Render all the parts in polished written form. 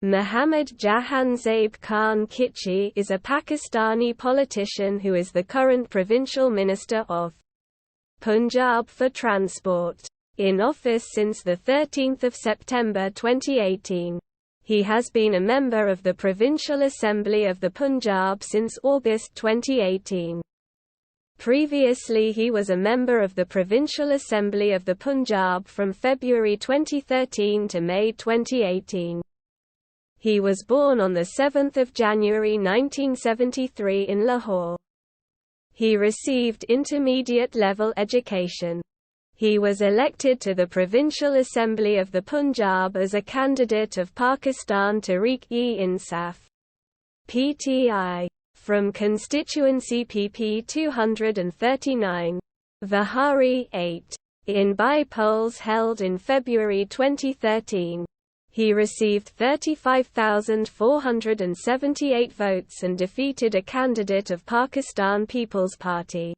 Muhammad Jahanzaib Khan Khichi is a Pakistani politician who is the current Provincial Minister of Punjab for Transport, in office since 13 September 2018. He has been a member of the Provincial Assembly of the Punjab since August 2018. Previously he was a member of the Provincial Assembly of the Punjab from February 2013 to May 2018. He was born on 7 January 1973 in Lahore. He received intermediate-level education. He was elected to the Provincial Assembly of the Punjab as a candidate of Pakistan Tehreek-e-Insaf (PTI) from Constituency PP-239, Vehari-VIII. In by-polls held in February 2013. He received 35,478 votes and defeated a candidate of Pakistan People's Party.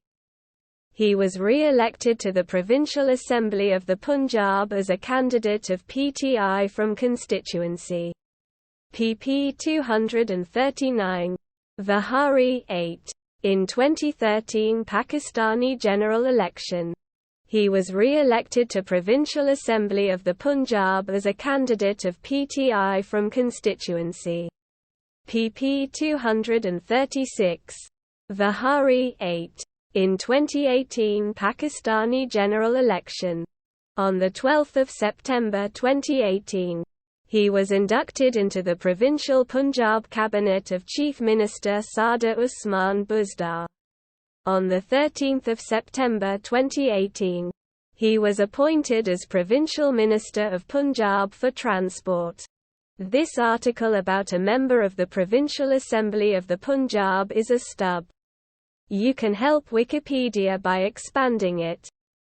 He was re-elected to the Provincial Assembly of the Punjab as a candidate of PTI from constituency PP-239, Vehari-VIII. In 2013 Pakistani general election, he was re-elected to Provincial Assembly of the Punjab as a candidate of PTI from constituency PP-236, Vehari-VIII. In 2018 Pakistani general election. On 12 September 2018, he was inducted into the Provincial Punjab Cabinet of Chief Minister Sada Usman Buzdar. On 13 September 2018, he was appointed as Provincial Minister of Punjab for Transport. This article about a member of the Provincial Assembly of the Punjab is a stub. You can help Wikipedia by expanding it.